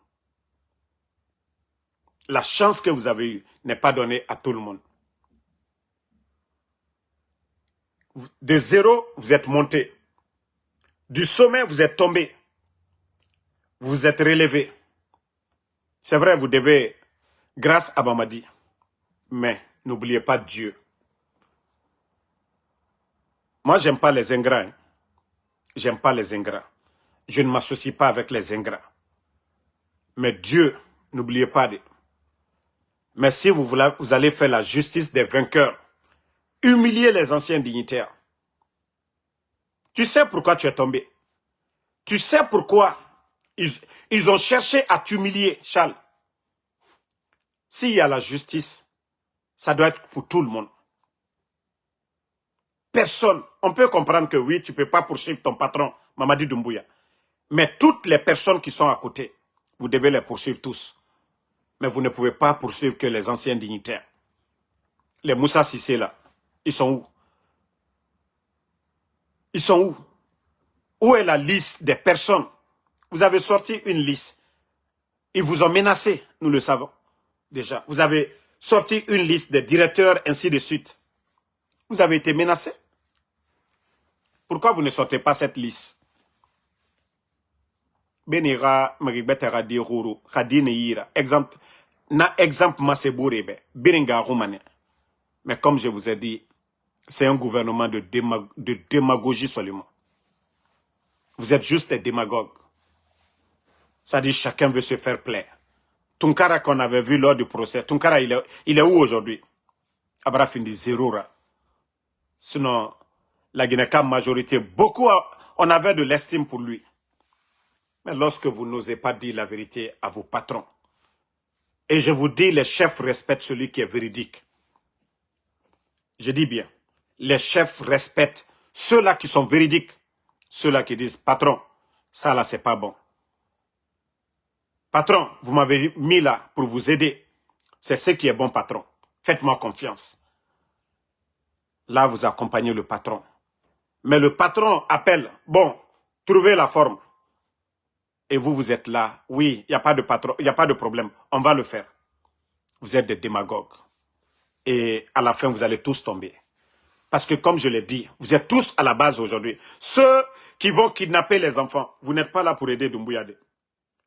La chance que vous avez eue n'est pas donnée à tout le monde. De zéro, vous êtes monté. Du sommet, vous êtes tombé. Vous êtes relevé. C'est vrai, vous devez, grâce à Mamadi. Mais n'oubliez pas Dieu. Moi, j'aime pas les ingrats. Hein. J'aime pas les ingrats. Je ne m'associe pas avec les ingrats. Mais Dieu, n'oubliez pas. Mais si vous allez faire la justice des vainqueurs, humilier les anciens dignitaires. Tu sais pourquoi tu es tombé. Tu sais pourquoi ils ont cherché à t'humilier, Charles. S'il y a la justice, ça doit être pour tout le monde. Personne. On peut comprendre que oui, tu ne peux pas poursuivre ton patron, Mamadi Doumbouya. Mais toutes les personnes qui sont à côté, vous devez les poursuivre tous. Mais vous ne pouvez pas poursuivre que les anciens dignitaires. Les Moussa Sissé là, ils sont où? Ils sont où? Où est la liste des personnes? Vous avez sorti une liste. Ils vous ont menacé, nous le savons déjà. Vous avez sorti une liste des directeurs, ainsi de suite. Vous avez été menacé. Pourquoi vous ne sortez pas cette liste? Benira Maribetera di Ruru, Khadine Yira. Exemple, na exemple Masebourebe, Beringa Roumane. Mais comme je vous ai dit, c'est un gouvernement de démagogie seulement. Vous êtes juste des démagogues. Ça dit chacun veut se faire plaire. Tunkara qu'on avait vu lors du procès, Tunkara il est où aujourd'hui? Abrafindi zéro. Sinon, la Guinée-Cap majorité, beaucoup, on avait de l'estime pour lui. Mais lorsque vous n'osez pas dire la vérité à vos patrons, et je vous dis, les chefs respectent celui qui est véridique. Je dis bien, les chefs respectent ceux-là qui sont véridiques. Ceux-là qui disent, patron, ça là, c'est pas bon. Patron, vous m'avez mis là pour vous aider. C'est ce qui est bon, patron. Faites-moi confiance. Là, vous accompagnez le patron. Mais le patron appelle, bon, trouvez la forme. Et vous, vous êtes là. Oui, il n'y a pas de patron, il n'y a pas de problème. On va le faire. Vous êtes des démagogues. Et à la fin, vous allez tous tomber. Parce que comme je l'ai dit, vous êtes tous à la base aujourd'hui. Ceux qui vont kidnapper les enfants, vous n'êtes pas là pour aider Doumbouya.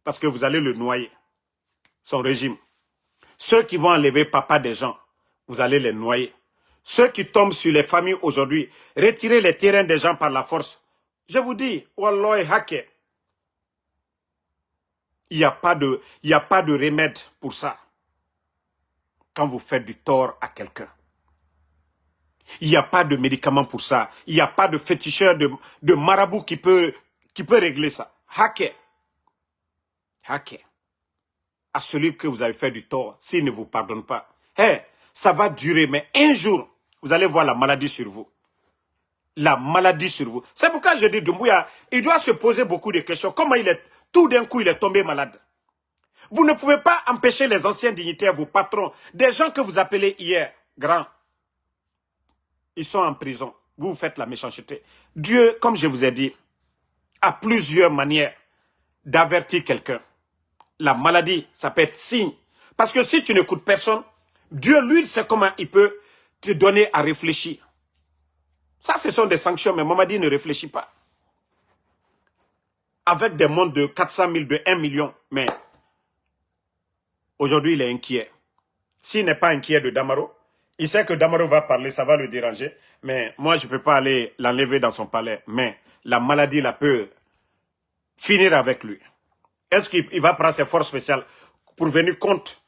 Parce que vous allez le noyer. Son régime. Ceux qui vont enlever papa des gens, vous allez les noyer. Ceux qui tombent sur les familles aujourd'hui, retirer les terrains des gens par la force. Je vous dis, Wallahi Haké, il n'y a pas de remède pour ça. Quand vous faites du tort à quelqu'un. Il n'y a pas de médicament pour ça. Il n'y a pas de féticheur de marabout qui peut régler ça. Haké. Haké. À celui que vous avez fait du tort, s'il ne vous pardonne pas. Ça va durer, mais un jour, vous allez voir la maladie sur vous. La maladie sur vous. C'est pourquoi je dis, Doumbouya, il doit se poser beaucoup de questions. Comment tout d'un coup, il est tombé malade. Vous ne pouvez pas empêcher les anciens dignitaires, vos patrons, des gens que vous appelez hier, grands. Ils sont en prison. Vous faites la méchanceté. Dieu, comme je vous ai dit, a plusieurs manières d'avertir quelqu'un. La maladie, ça peut être signe. Parce que si tu n'écoutes personne, Dieu, lui, il sait comment il peut te donner à réfléchir. Ça, ce sont des sanctions, mais Mamadi ne réfléchit pas. Avec des mondes de 400 000, de 1 million, mais aujourd'hui, il est inquiet. S'il n'est pas inquiet de Damaro, il sait que Damaro va parler, ça va le déranger, mais moi, je ne peux pas aller l'enlever dans son palais. Mais la maladie, la peut finir avec lui. Est-ce qu'il va prendre ses forces spéciales pour venir contre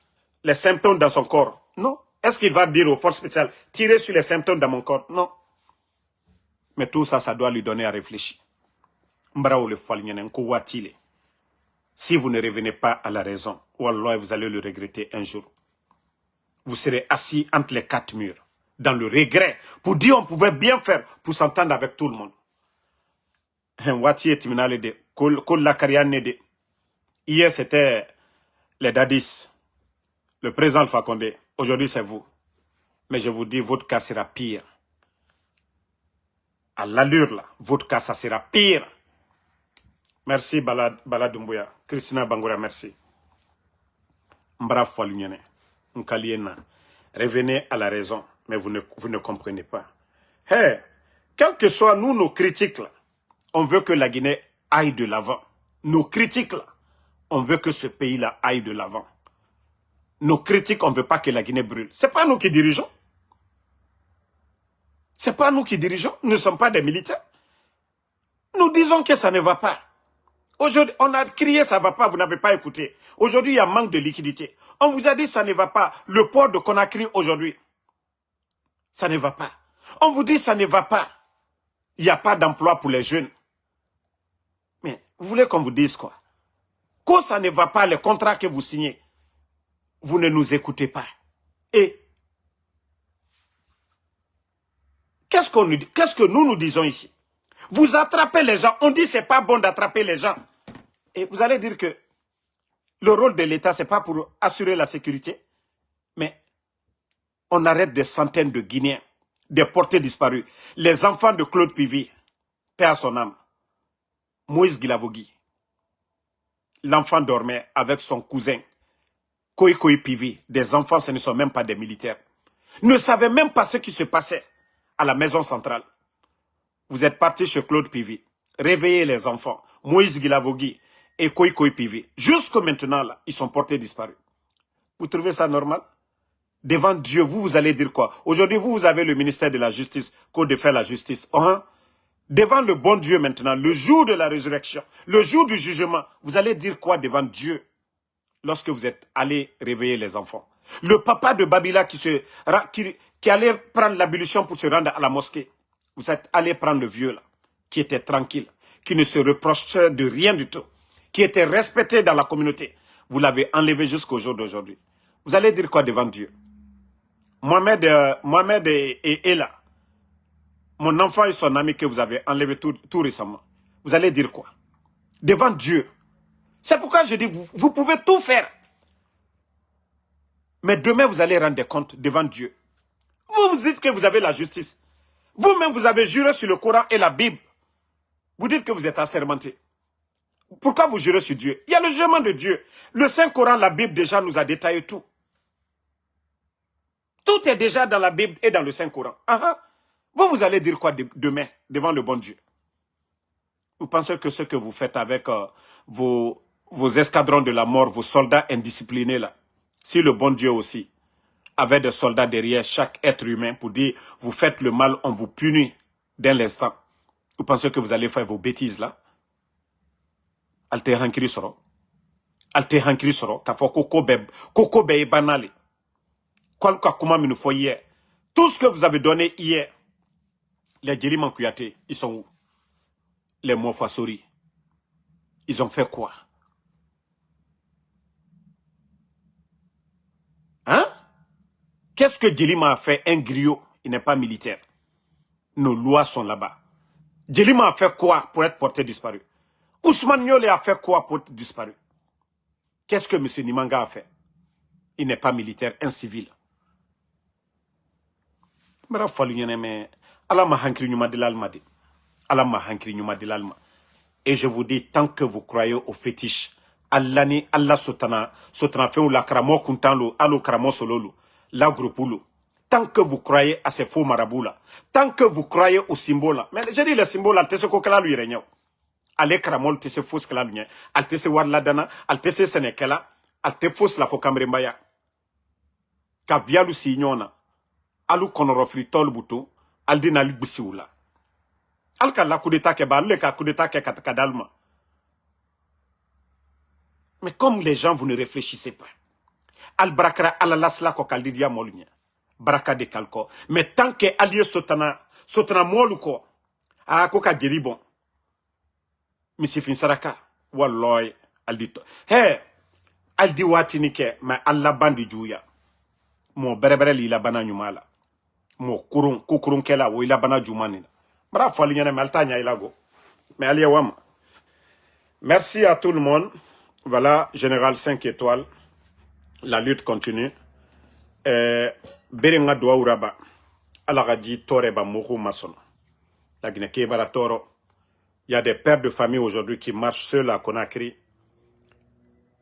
les symptômes dans son corps? Non. Est-ce qu'il va dire aux forces spéciales, tirer sur les symptômes dans mon corps? Non. Mais tout ça, ça doit lui donner à réfléchir. Si vous ne revenez pas à la raison, Wallah, vous allez le regretter un jour. Vous serez assis entre les quatre murs, dans le regret, pour dire on pouvait bien faire, pour s'entendre avec tout le monde. Hier, c'était les dadis, le président Alpha Condé. Aujourd'hui, c'est vous. Mais je vous dis, votre cas sera pire. À l'allure, là, votre cas, ça sera pire. Merci, Bala Doumbouya. Christina Bangoura, merci. Mbra Foualunyane. Revenez à la raison, mais vous ne comprenez pas. Quel que soit nous, nos critiques, là, on veut que la Guinée aille de l'avant. Nos critiques, là, on veut que ce pays-là aille de l'avant. Nos critiques, on ne veut pas que la Guinée brûle. Ce n'est pas nous qui dirigeons. Ce n'est pas nous qui dirigeons. Nous ne sommes pas des militaires. Nous disons que ça ne va pas. Aujourd'hui, on a crié ça ne va pas, vous n'avez pas écouté. Aujourd'hui, il y a manque de liquidité. On vous a dit ça ne va pas. Le port de Conakry aujourd'hui, ça ne va pas. On vous dit ça ne va pas. Il n'y a pas d'emploi pour les jeunes. Mais vous voulez qu'on vous dise quoi? Quand ça ne va pas, les contrats que vous signez, vous ne nous écoutez pas. Et qu'est-ce que nous disons ici? Vous attrapez les gens. On dit que ce n'est pas bon d'attraper les gens. Et vous allez dire que le rôle de l'État, ce n'est pas pour assurer la sécurité. Mais on arrête des centaines de Guinéens, des portés disparus. Les enfants de Claude Pivi, paix à son âme. Moïse Guilavogui. L'enfant dormait avec son cousin. Koikoi Pivi. Des enfants, ce ne sont même pas des militaires. Ne savaient même pas ce qui se passait à la maison centrale. Vous êtes parti chez Claude Pivi, réveillez les enfants, Moïse Guilavogui et Koikoi Pivi. Jusque maintenant, là, ils sont portés disparus. Vous trouvez ça normal? Devant Dieu, vous allez dire quoi? Aujourd'hui, vous avez le ministère de la Justice, code de faire la justice. Devant le bon Dieu maintenant, le jour de la résurrection, le jour du jugement, vous allez dire quoi devant Dieu lorsque vous êtes allé réveiller les enfants? Le papa de Babila qui allait prendre l'ablution pour se rendre à la mosquée. Vous êtes allé prendre le vieux là, qui était tranquille, qui ne se reprochait de rien du tout, qui était respecté dans la communauté. Vous l'avez enlevé jusqu'au jour d'aujourd'hui. Vous allez dire quoi devant Dieu? Mohamed et Ella, mon enfant et son ami que vous avez enlevé tout récemment. Vous allez dire quoi? Devant Dieu. C'est pourquoi je dis, vous pouvez tout faire. Mais demain, vous allez rendre des comptes devant Dieu. Vous vous dites que vous avez la justice. Vous-même, vous avez juré sur le Coran et la Bible. Vous dites que vous êtes assermenté. Pourquoi vous jurez sur Dieu? Il y a le jugement de Dieu. Le Saint-Coran, la Bible déjà nous a détaillé tout. Tout est déjà dans la Bible et dans le Saint-Coran. Vous allez dire quoi demain devant le bon Dieu? Vous pensez que ce que vous faites avec vos escadrons de la mort, vos soldats indisciplinés là, si le bon Dieu aussi avait des soldats derrière chaque être humain pour dire, vous faites le mal, on vous punit dès l'instant. Vous pensez que vous allez faire vos bêtises là? Alte hankiri soro. Alte hankiri soro. K'a fɔ koko bɛ banali. Quoi ka kuma minu fɔ hier. Tout ce que vous avez donné hier, les Djeliman Kouyaté, ils sont où? Les Mofassori. Ils ont fait quoi? Hein? Qu'est-ce que Djelima a fait? Un griot, il n'est pas militaire. Nos lois sont là-bas. Djelima a fait quoi pour être porté disparu? Ousmane Niolé a fait quoi pour être disparu? Qu'est-ce que M. Nimanga a fait? Il n'est pas militaire, un civil. Et je vous dis, tant que vous croyez aux fétiches, Allah ni Allah sotana fait ou la kramo kuntalo, alo kramo sololo, la groupulo. Tant que vous croyez à ces faux marabouts là, tant que vous croyez aux symboles là, mais j'ai dit les symboles là, t'es ce qu'on lui régnait. Ale kramol t'es ce faux que la lumière, al t'es ce warladana, al t'es ce sénékela, al t'es faux la faux camrembaya. Ka vialu signona, alu konorofri tol bouton, al dina li bisiula. Al ka la coup d'état ke ba, le ka coup d'état ke katakadalma. Mais comme les gens, vous ne réfléchissez pas. Al-Brakra al-Lasla ko kaldidia molunya. Braka de kalko. Mais tant que allié sotana moluko, a ko ka bon. Misi fin saraka. Walloy, aldito. Hey, aldi watinike, ma alla bandi juya. Mo berebere li la bana nyumala. Mo kukurun kela, wo ila bana jumanina. Bra falinyana maltanya ilago. Mais allié wama. Merci à tout le monde. Voilà, Général 5 étoiles. La lutte continue. Berenga Douaouraba. Alagadi Toreba Mourou Mason. La Guinée-Kébara Toro. Il y a des pères de famille aujourd'hui qui marchent seuls à Conakry,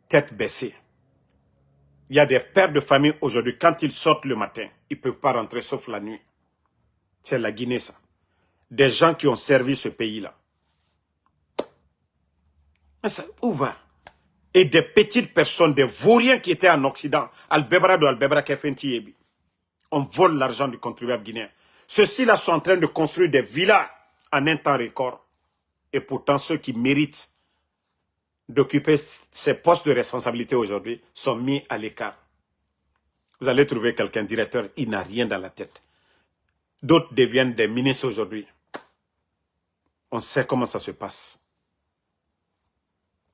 tête baissée. Il y a des pères de famille aujourd'hui, quand ils sortent le matin, ils ne peuvent pas rentrer sauf la nuit. C'est la Guinée, ça. Des gens qui ont servi ce pays-là. Mais ça, où va? Et des petites personnes, des vauriens qui étaient en Occident, Al-Bebra de Al-Bebra Kefentiebi. On vole l'argent du contribuable guinéen. Ceux-ci-là sont en train de construire des villas en un temps record. Et pourtant, ceux qui méritent d'occuper ces postes de responsabilité aujourd'hui sont mis à l'écart. Vous allez trouver quelqu'un directeur, il n'a rien dans la tête. D'autres deviennent des ministres aujourd'hui. On sait comment ça se passe.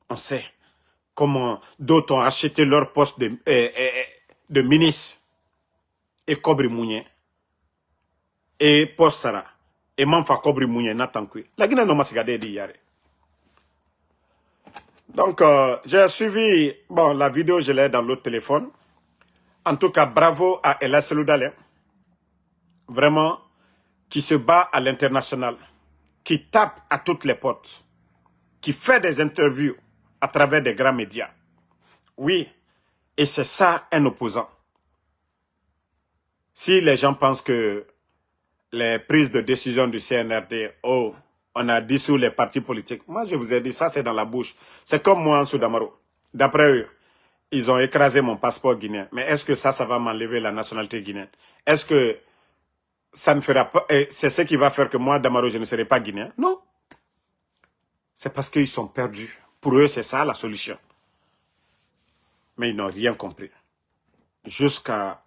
On sait comment d'autres ont acheté leur poste de ministre et Kobri Mounye et poste Sara et Manfa Kobri Mounye Natankui. La Guinée n'a pas signé d'hier. Donc, j'ai suivi, bon, la vidéo, je l'ai dans l'autre téléphone. En tout cas, bravo à Ella Seloudalé, vraiment, qui se bat à l'international, qui tape à toutes les portes, qui fait des interviews à travers des grands médias. Oui, et c'est ça un opposant. Si les gens pensent que les prises de décision du CNRD, oh, on a dissous les partis politiques. Moi, je vous ai dit, ça, c'est dans la bouche. C'est comme moi en Soudamaro. D'après eux, ils ont écrasé mon passeport guinéen. Mais est-ce que ça va m'enlever la nationalité guinéenne? Est-ce que ça ne fera pas... C'est ce qui va faire que moi, Damaro, je ne serai pas guinéen? Non. C'est parce qu'ils sont perdus. Pour eux, c'est ça la solution. Mais ils n'ont rien compris. Jusqu'à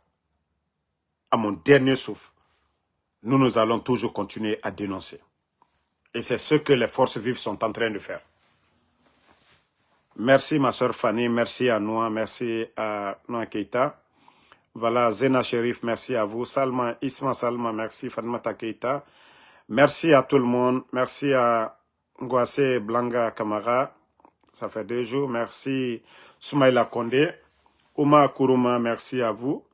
mon dernier souffle, nous allons toujours continuer à dénoncer. Et c'est ce que les forces vives sont en train de faire. Merci ma soeur Fanny, merci à Noa, merci à Noa Keita. Voilà, Zena Sherif, merci à vous. Salma, Isma Salma, merci. Fatmata Keita. Merci à tout le monde. Merci à Ngwase Blanga Kamara. Ça fait 2 jours. Merci Soumaïla Kondé. Ouma Kourouma, merci à vous.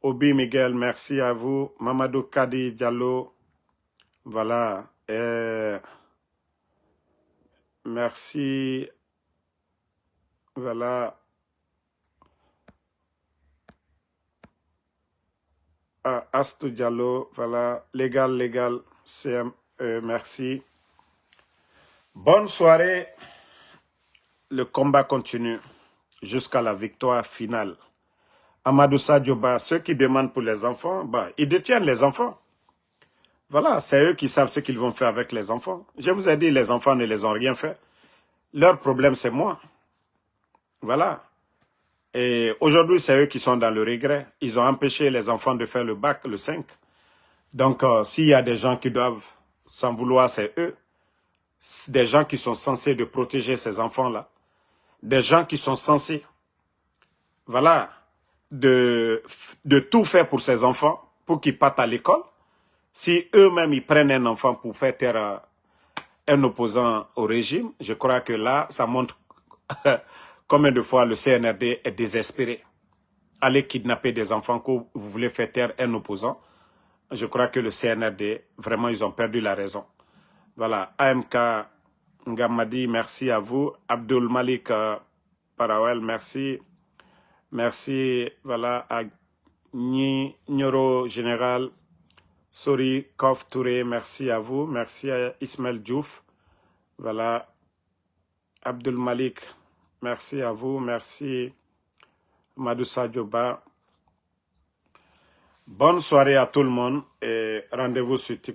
Obi Miguel, merci à vous. Mamadou Kadi Diallo. Voilà. Merci. Voilà. Astou Diallo. Voilà. Légal. CM. Merci. Bonne soirée. Le combat continue jusqu'à la victoire finale. Amadou Sadioba, ceux qui demandent pour les enfants, bah, ils détiennent les enfants. Voilà, c'est eux qui savent ce qu'ils vont faire avec les enfants. Je vous ai dit, les enfants ne les ont rien fait. Leur problème, c'est moi. Voilà. Et aujourd'hui, c'est eux qui sont dans le regret. Ils ont empêché les enfants de faire le bac, le 5. Donc, s'il y a des gens qui doivent s'en vouloir, c'est eux. Des gens qui sont censés de protéger ces enfants-là. Des gens qui sont censés, voilà, de tout faire pour ces enfants, pour qu'ils partent à l'école. Si eux-mêmes, ils prennent un enfant pour faire taire un opposant au régime, je crois que là, ça montre combien de fois le CNRD est désespéré. Allez kidnapper des enfants que vous voulez faire taire un opposant. Je crois que le CNRD, vraiment, ils ont perdu la raison. Voilà, AMK Ngamadi, merci à vous. Abdul Malik Parawel, merci. Merci, voilà, à Nyoro Général. Sori Kof Touré, merci à vous. Merci à Ismaël Diouf. Voilà. Abdul Malik, merci à vous. Merci Madoussa Dioba. Bonne soirée à tout le monde et rendez-vous sur TikTok.